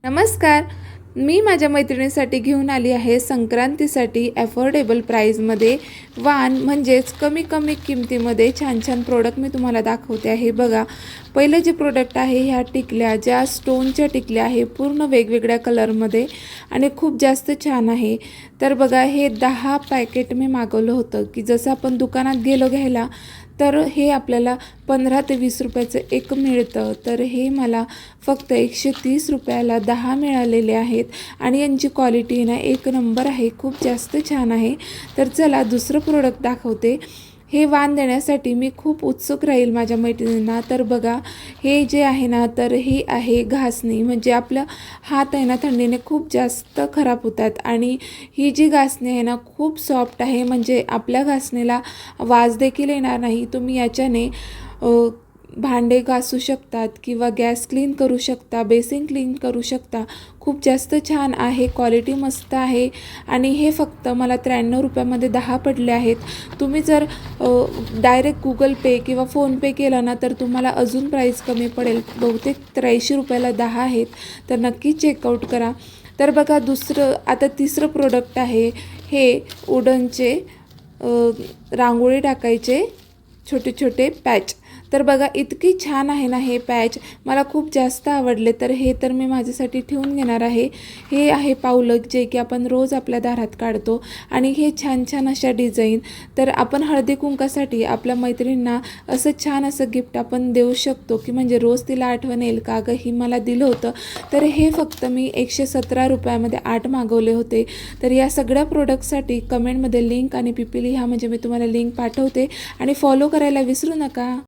नमस्कार. मी माझ्या मैत्रिणीसाठी घेऊन आली आहे संक्रांतीसाठी अफोर्डेबल प्राईजमध्ये वाण म्हणजेच कमी कमी किमतीमध्ये छान छान प्रोडक्ट मी तुम्हाला दाखवते आहे. बघा, पहिलं जे प्रोडक्ट आहे ह्या टिकल्या, ज्या स्टोनच्या टिकल्या आहे, पूर्ण वेगवेगळ्या कलरमध्ये आणि खूप जास्त छान आहे. तर बघा, हे 10 पॅकेट मी मागवलं होतं की जसं आपण दुकानात गेलो घ्यायला तर हे आपल्याला 15 ते 20 रुपयाचं एक मिळतं. तर हे मला फक्त 130 रुपयाला 10 मिळालेले आहेत आणि यांची क्वालिटी ना एक नंबर आहे, खूप जास्त छान आहे. तर चला दुसरं प्रोडक्ट दाखवते. हे वाण देण्यासाठी मी खूप उत्सुक राहील माझ्या मैत्रिणींना. तर बघा, हे जे आहे ना, तर ही आहे घासणी. म्हणजे आपलं हात आहे ना थंडीने खूप जास्त खराब होतात आणि ही जी घासणी आहे ना खूप सॉफ्ट आहे. म्हणजे आपल्या घासणीला वास देखील येणार नाही. तुम्ही याच्याने भांडे घासू शकतात किंवा गॅस क्लीन करू शकता, बेसिन क्लीन करू शकता. खूप जास्त छान आहे, क्वालिटी मस्त आहे आणि हे फक्त मला 93 रुपयामध्ये 10 पडले आहेत. तुम्ही जर डायरेक्ट गुगल पे किंवा फोनपे केला ना तर तुम्हाला अजून प्राईस कमी पडेल. बहुतेक 83 रुपयाला 10 आहेत. तर नक्की चेकआउट करा. तर बघा, आता तिसरं प्रोडक्ट आहे हे वुडनचे रांगोळी टाकायचे छोटे छोटे पॅच. तर बघा, इतकी छान आहे ना हे पॅच, मला खूप जास्त आवडले. तर हे तर मी माझ्यासाठी ठेवून घेणार आहे. हे आहे पावलक, जे की आपण रोज आपल्या दारात काढतो आणि हे छान छान अशा डिझाईन. तर आपण हळदी कुंकासाठी आपल्या मैत्रिणींना असं छान असं गिफ्ट आपण देऊ शकतो की म्हणजे रोज तिला आठवण येईल का गं ही मला दिलं होतं. तर हे फक्त मी 117 रुपयामध्ये 8 मागवले होते. तर या सगळ्या प्रोडक्टसाठी कमेंटमध्ये लिंक आणि PP लिहा, म्हणजे मी तुम्हाला लिंक पाठवते आणि फॉलो करायला विसरू नका.